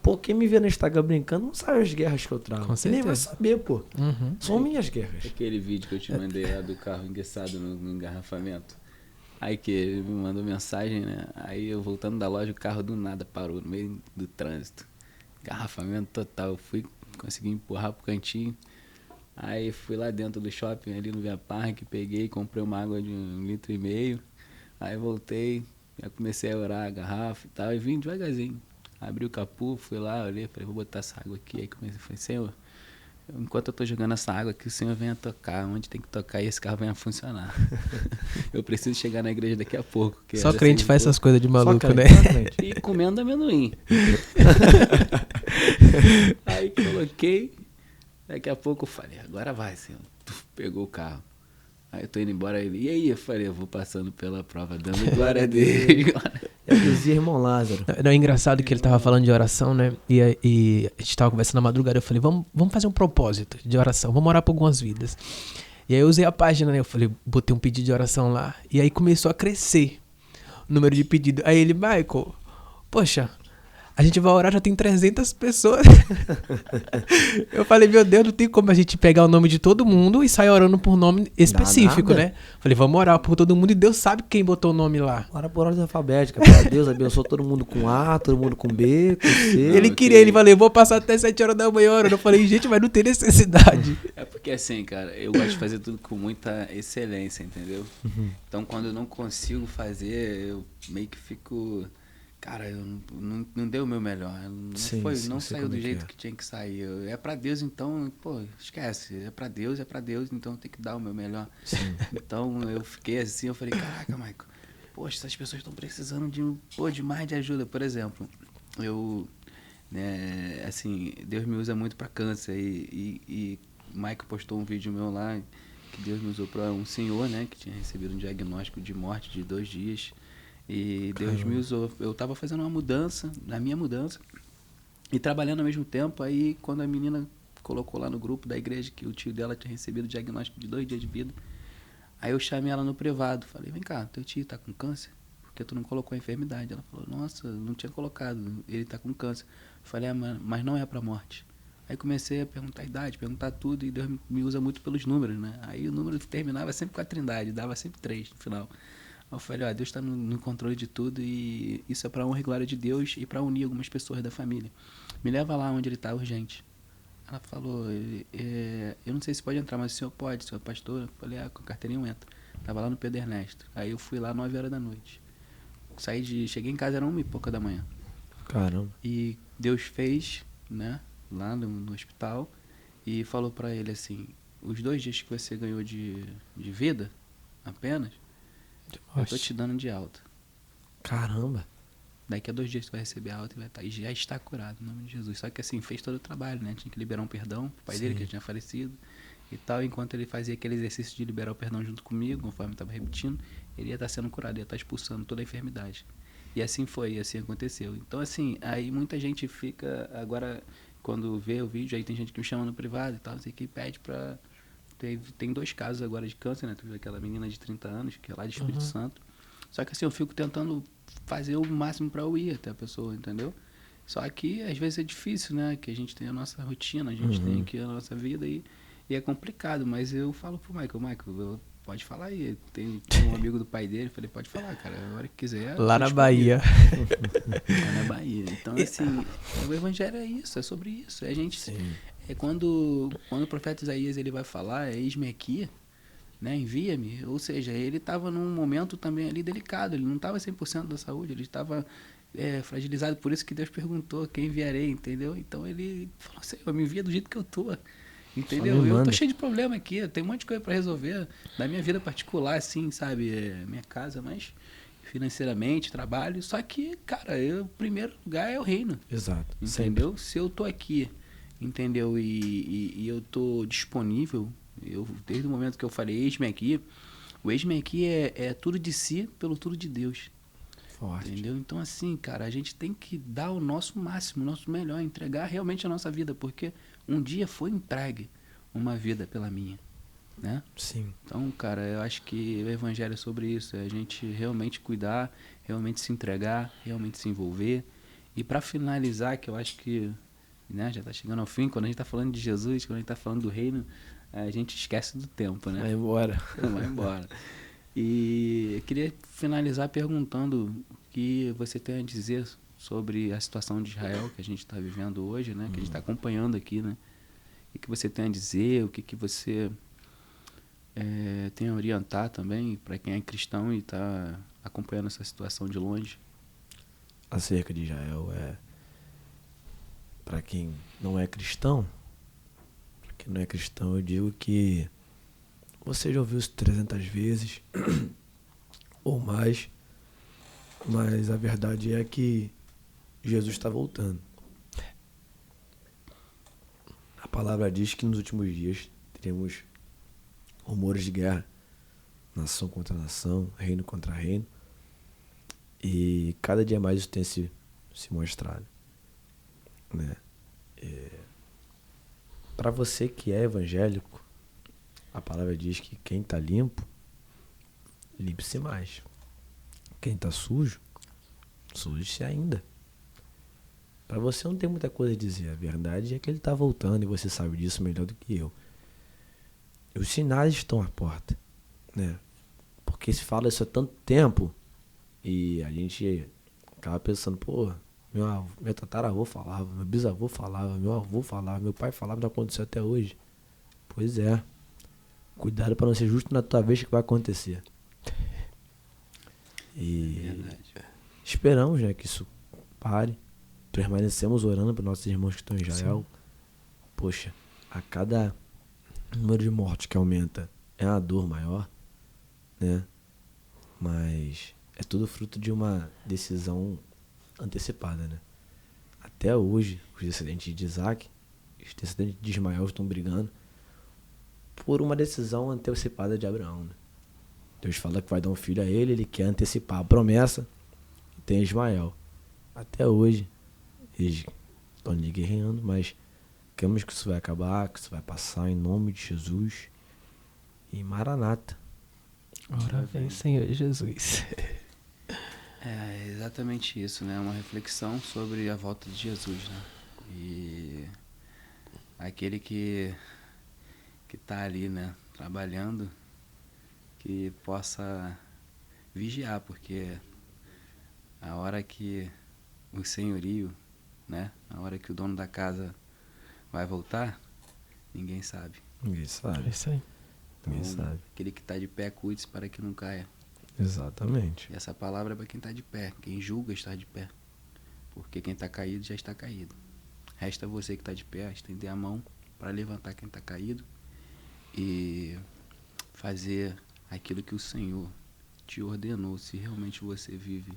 Pô, quem me vê no Instagram brincando não sabe as guerras que eu trago. Com Você nem vai certeza. saber, pô. Uhum. São minhas guerras. Aquele vídeo que eu te mandei lá do carro enguiçado no engarrafamento. Aí que ele me mandou mensagem, né? Aí eu voltando da loja, o carro do nada parou no meio do trânsito. Engarrafamento total. Eu consegui empurrar pro cantinho. Aí fui lá dentro do shopping, ali no Via Parque, peguei, comprei uma água de 1,5 litro. Aí voltei, já comecei a orar a garrafa e tal, e vim devagarzinho. Abri o capô, fui lá, olhei, falei, vou botar essa água aqui. Aí comecei, falei, Senhor, enquanto eu tô jogando essa água aqui, o Senhor venha tocar, onde tem que tocar e esse carro venha funcionar. Eu preciso chegar na igreja daqui a pouco. Que Só era crente assim, faz pô, essas coisas de maluco, crente, né? só crente. e comendo amendoim. Aí coloquei, daqui a pouco eu falei, agora vai, Senhor. Pegou o carro. Aí eu tô indo embora, ele, e aí? Eu falei, eu vou passando pela prova, dando glória a Deus. Eu dizia irmão Lázaro. Não, é engraçado que ele tava falando de oração, né? E a gente tava conversando na madrugada. Eu falei, vamos fazer um propósito de oração. Vamos orar por algumas vidas. E aí eu usei a página, né? Eu falei, botei um pedido de oração lá. E aí começou a crescer o número de pedidos. Aí ele, Michael, poxa, a gente vai orar, já tem 300 pessoas. Eu falei, meu Deus, não tem como a gente pegar o nome de todo mundo e sair orando por nome específico, nada. né? Falei, vamos orar por todo mundo e Deus sabe quem botou o nome lá. Ora por ordem alfabética. Para Deus abençoe todo mundo com A, todo mundo com B, com C. Ele Não, queria, ele falou, eu vou passar até 7 horas da manhã orando. Eu falei, gente, mas não tem necessidade. É porque assim, cara, eu gosto de fazer tudo com muita excelência, entendeu? Então quando eu não consigo fazer, eu meio que fico... Cara, eu não dei o meu melhor. Não Sim, não sei saiu como do é que jeito é. que tinha que sair. É pra Deus, então, pô, esquece. É pra Deus, então tem que dar o meu melhor. Sim. Então eu fiquei assim, eu falei, caraca, Michael, poxa, essas pessoas estão precisando de mais de ajuda. Por exemplo, eu, né, assim, Deus me usa muito pra câncer e o Mike postou um vídeo meu lá, que Deus me usou para um senhor, né, que tinha recebido um diagnóstico de morte de 2 dias. E Deus me usou. Eu tava fazendo uma mudança, na minha mudança, e trabalhando ao mesmo tempo. Aí, quando a menina colocou lá no grupo da igreja que o tio dela tinha recebido o diagnóstico de 2 dias de vida, aí eu chamei ela no privado. Falei, vem cá, teu tio tá com câncer? Porque tu não colocou a enfermidade. Ela falou, nossa, eu não tinha colocado, ele tá com câncer. Falei, mas não é pra morte. Aí comecei a perguntar a idade, perguntar tudo, e Deus me usa muito pelos números, né? Aí o número terminava sempre com a trindade, dava sempre 3 no final. Aí eu falei, ó, Deus está no controle de tudo, e isso é para honra e glória de Deus e para unir algumas pessoas da família. Me leva lá onde ele está urgente. Ela falou, eu não sei se pode entrar, mas o senhor pode, senhor pastor. Eu falei, com a carteirinha eu entro. Tava lá no Pedro Ernesto. Aí eu fui lá 9 horas da noite. Cheguei em casa, era 1h pouca da manhã. Caramba. E Deus fez, né, lá no hospital, e falou para ele assim, os 2 dias que você ganhou de vida, apenas, eu tô te dando de alta. Caramba. Daqui a 2 dias tu vai receber a alta e vai estar. E já está curado, em nome de Jesus. Só que assim, fez todo o trabalho, né? Tinha que liberar um perdão pro pai dele, que já tinha falecido e tal. Enquanto ele fazia aquele exercício de liberar o perdão junto comigo, conforme estava repetindo, ele ia estar sendo curado, ia estar expulsando toda a enfermidade. E assim foi, assim aconteceu. Então assim, aí muita gente fica, agora, quando vê o vídeo, aí tem gente que me chama no privado e tal, assim, que pede pra... Tem 2 casos agora de câncer, né? Tu viu aquela menina de 30 anos, que é lá de Espírito Santo. Só que assim, eu fico tentando fazer o máximo para eu ir até a pessoa, entendeu? Só que às vezes é difícil, né? Que a gente tem a nossa rotina, a gente tem aqui a nossa vida e é complicado. Mas eu falo pro Michael, pode falar aí. Tem um amigo do pai dele, falei, pode falar, cara, a hora que quiser. Lá na Bahia. Lá na Bahia. Então, assim, o evangelho é isso, é sobre isso. A gente, quando o profeta Isaías ele vai falar, eis-me aqui, né, envia-me, ou seja, ele estava num momento também ali delicado, ele não estava 100% da saúde, ele estava fragilizado, por isso que Deus perguntou, quem enviarei, entendeu? Então ele falou, Senhor, me envia do jeito que eu tô, entendeu? Eu tô cheio de problema aqui, eu tenho um monte de coisa para resolver, da minha vida particular, assim, sabe, minha casa, mas financeiramente, trabalho, só que, cara, o primeiro lugar é o reino. Exato. Entendeu? Sempre. Se eu tô aqui, entendeu? E eu tô disponível, desde o momento que eu falei eis-me aqui, o eis-me aqui é tudo de si pelo tudo de Deus. Forte. Entendeu? Então, assim, cara, a gente tem que dar o nosso máximo, o nosso melhor, entregar realmente a nossa vida, porque um dia foi entregue uma vida pela minha, né? Sim. Então, cara, eu acho que o evangelho é sobre isso, é a gente realmente cuidar, realmente se entregar, realmente se envolver. E para finalizar, que eu acho que, né, já está chegando ao fim, quando a gente está falando de Jesus, quando a gente está falando do reino, a gente esquece do tempo, né? Vai embora. Vai embora. E eu queria finalizar perguntando o que você tem a dizer sobre a situação de Israel que a gente está vivendo hoje, né? Que a gente está acompanhando aqui, né? O que você tem a dizer, o que você tem a orientar também para quem é cristão e está acompanhando essa situação de longe? Acerca de Israel, para quem não é cristão, eu digo que você já ouviu isso 300 vezes ou mais, mas a verdade é que Jesus está voltando. A palavra diz que nos últimos dias teremos rumores de guerra, nação contra nação, reino contra reino, e cada dia mais isso tem se mostrado, né? Para você que é evangélico, a palavra diz que quem está limpo, limpe-se mais. Quem está sujo, suje-se ainda. Para você não tem muita coisa a dizer. A verdade é que ele está voltando e você sabe disso melhor do que eu. Os sinais estão à porta, né? Porque se fala isso há tanto tempo e a gente acaba pensando, pô, meu tataravô falava, meu bisavô falava, meu avô falava, meu pai falava, não aconteceu até hoje. Pois é. Cuidado para não ser justo na tua vez que vai acontecer. E esperamos, né, que isso pare. Permanecemos orando para nossos irmãos que estão em Israel. Sim. Poxa, a cada número de mortes que aumenta é uma dor maior, né? Mas é tudo fruto de uma decisão antecipada, né? Até hoje, os descendentes de Isaac, os descendentes de Ismael estão brigando por uma decisão antecipada de Abraão, né? Deus fala que vai dar um filho a ele, ele quer antecipar a promessa e tem Ismael. Até hoje, eles estão ali guerreando, mas cremos que isso vai acabar, que isso vai passar em nome de Jesus. E Maranata. Ora vem, Senhor Jesus. É exatamente isso, né? Uma reflexão sobre a volta de Jesus, né? E aquele que tá ali, né? Trabalhando, que possa vigiar, porque a hora que o senhorio, né? A hora que o dono da casa vai voltar, ninguém sabe. Ninguém sabe. É isso aí. Ninguém Então, sabe. aquele que está de pé, cuide-se para que não caia. Exatamente. E essa palavra é para quem está de pé, quem julga estar de pé. Porque quem está caído já está caído. Resta você que está de pé estender a mão para levantar quem está caído e fazer aquilo que o Senhor te ordenou, se realmente você vive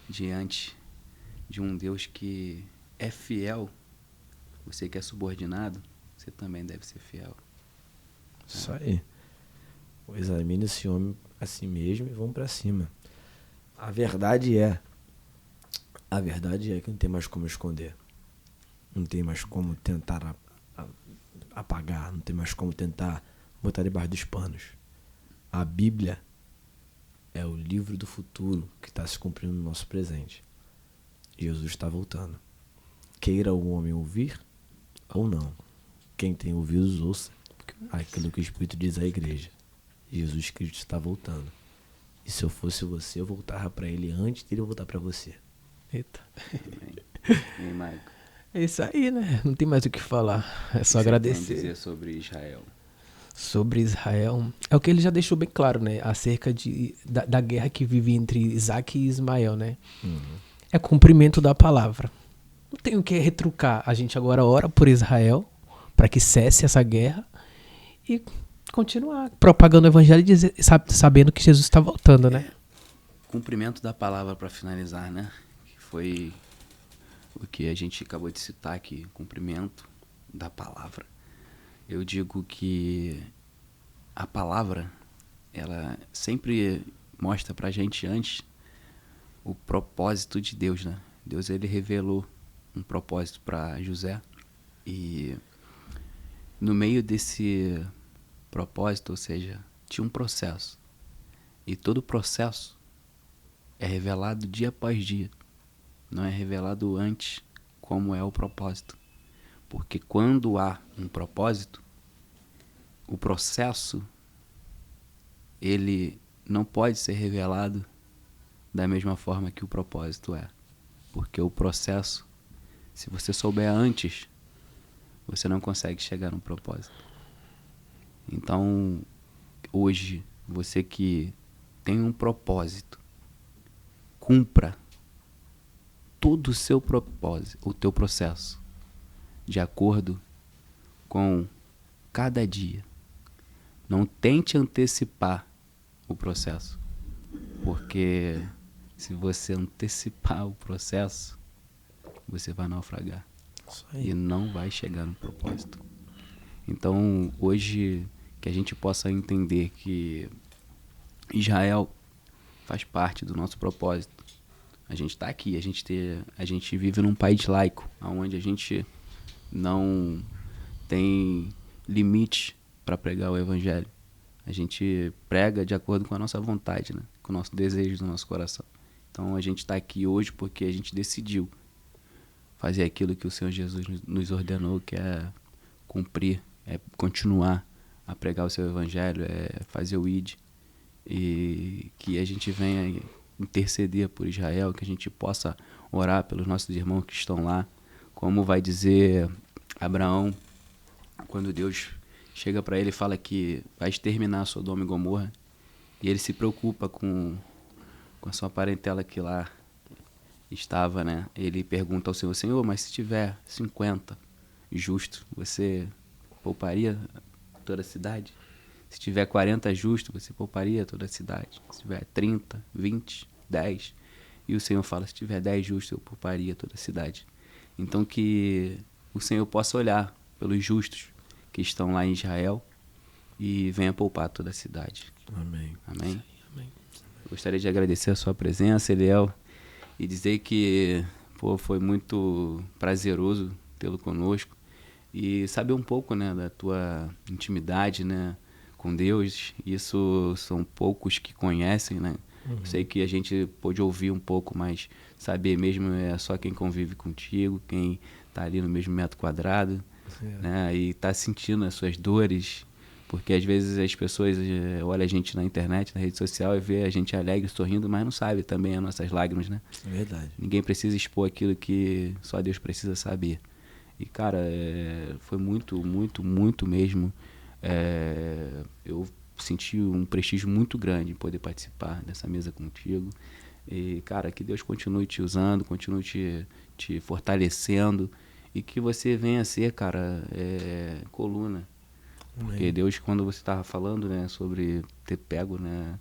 diante de um Deus que é fiel. Você que é subordinado, você também deve ser fiel. Isso aí. Examine esse homem a si mesmo e vamos pra cima. A verdade é que não tem mais como esconder. Não tem mais como tentar apagar. Não tem mais como tentar botar debaixo dos panos. A Bíblia é o livro do futuro que está se cumprindo no nosso presente. Jesus está voltando. Queira o homem ouvir ou não. Quem tem ouvidos, ouça aquilo que o Espírito diz à igreja. Jesus Cristo está voltando. E se eu fosse você, eu voltava para ele antes dele voltar para você. Eita. E Maico, É isso aí, né? Não tem mais o que falar. É só o que você agradecer. tem a dizer sobre Israel? Sobre Israel, é o que ele já deixou bem claro, né? Acerca da guerra que vive entre Isaac e Ismael, né? É cumprimento da palavra. Não tem o que retrucar. A gente agora ora por Israel para que cesse essa guerra e continuar propagando o evangelho e sabendo que Jesus está voltando, né? Cumprimento da palavra para finalizar, né? Que foi o que a gente acabou de citar aqui, cumprimento da palavra. Eu digo que a palavra, ela sempre mostra pra gente antes o propósito de Deus, né? Deus, ele revelou um propósito para José e no meio desse propósito, ou seja, tinha um processo. E todo processo é revelado dia após dia. Não é revelado antes como é o propósito. Porque quando há um propósito, o processo, ele não pode ser revelado da mesma forma que o propósito é. Porque o processo, se você souber antes, você não consegue chegar no propósito. Então, hoje, você que tem um propósito, cumpra todo o seu propósito, o teu processo, de acordo com cada dia. Não tente antecipar o processo, porque se você antecipar o processo, você vai naufragar Isso aí. e não vai chegar no propósito. Então, hoje, que a gente possa entender que Israel faz parte do nosso propósito. A gente está aqui, a gente vive num país laico, onde a gente não tem limite para pregar o evangelho. A gente prega de acordo com a nossa vontade, né? Com o nosso desejo do nosso coração. Então a gente está aqui hoje porque a gente decidiu fazer aquilo que o Senhor Jesus nos ordenou, que é cumprir, é continuar a pregar o seu evangelho, é fazer o ID, e que a gente venha interceder por Israel, que a gente possa orar pelos nossos irmãos que estão lá, como vai dizer Abraão, quando Deus chega para ele e fala que vai exterminar Sodoma e Gomorra, e ele se preocupa com a sua parentela que lá estava, né? Ele pergunta ao Senhor: Senhor, mas se tiver 50 justos, você pouparia toda a cidade? Se tiver 40 justos, você pouparia toda a cidade? Se tiver 30, 20, 10... E o Senhor fala: se tiver 10 justos, eu pouparia toda a cidade. Então que o Senhor possa olhar pelos justos que estão lá em Israel e venha poupar toda a cidade. Amém. Amém? Amém. Gostaria de agradecer a sua presença, Eliel, e dizer que foi muito prazeroso tê-lo conosco e saber um pouco, né, da tua intimidade, né, com Deus. Isso são poucos que conhecem, né? Sei que a gente pôde ouvir um pouco, mas saber mesmo é só quem convive contigo, quem está ali no mesmo metro quadrado, né, e está sentindo as suas dores. Porque às vezes as pessoas olham a gente na internet, na rede social, e vê a gente alegre, sorrindo, mas não sabe também as nossas lágrimas, né? É verdade. Ninguém precisa expor aquilo que só Deus precisa saber. E, cara, foi muito, muito, muito mesmo. Eu senti um prestígio muito grande em poder participar dessa mesa contigo. E, cara, que Deus continue te usando, continue te fortalecendo, e que você venha a ser, cara, coluna. Porque Deus, quando você estava falando, né, sobre ter pego, né,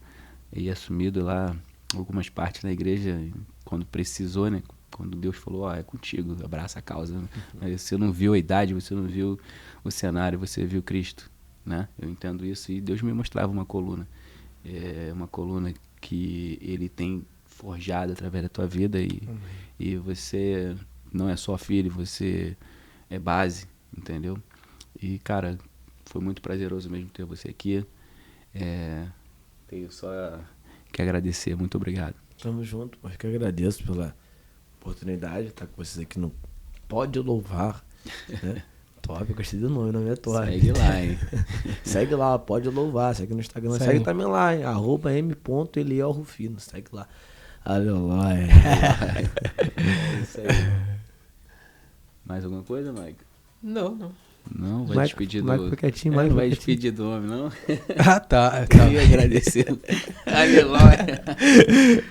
e assumido lá algumas partes da igreja, quando precisou, né, quando Deus falou, é contigo, abraça a causa. Né? Você não viu a idade, você não viu o cenário, você viu Cristo, né? Eu entendo isso, e Deus me mostrava uma coluna. Uma coluna que Ele tem forjado através da tua vida, e você não é só filho, você é base, entendeu? E, cara, foi muito prazeroso mesmo ter você aqui. Tenho só que agradecer. Muito obrigado. Tamo junto, mas que agradeço pela oportunidade de estar com vocês aqui no Pode Louvar, né? Top, eu gostei do nome, o nome é top. Segue lá, hein? Segue lá, Pode Louvar, segue no Instagram, segue também lá, hein? @m.elielrufino, segue lá. Aleluia. É isso aí. Mais alguma coisa, Mike? Não. Não, vai despedir do... Mike foi quietinho, não Mike vai foi despedir do homem, não? Tá. Queria agradecer. Aleluia.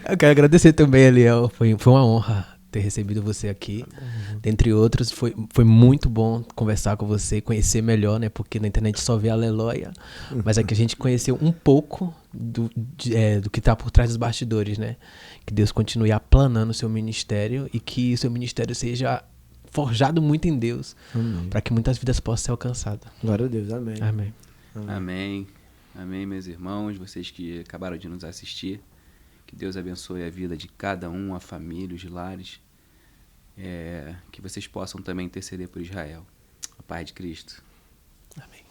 Eu quero agradecer também, Eliel. Foi uma honra ter recebido você aqui. Dentre outros, foi muito bom conversar com você, conhecer melhor, né? Porque na internet só vê aleluia. Mas aqui a gente conheceu um pouco do que está por trás dos bastidores, né? Que Deus continue aplanando o seu ministério e que o seu ministério seja forjado muito em Deus, para que muitas vidas possam ser alcançadas. Glória a Deus, amém. Amém. Amém. Amém, meus irmãos, vocês que acabaram de nos assistir. Que Deus abençoe a vida de cada um, a família, os lares. Que vocês possam também interceder por Israel. A paz de Cristo. Amém.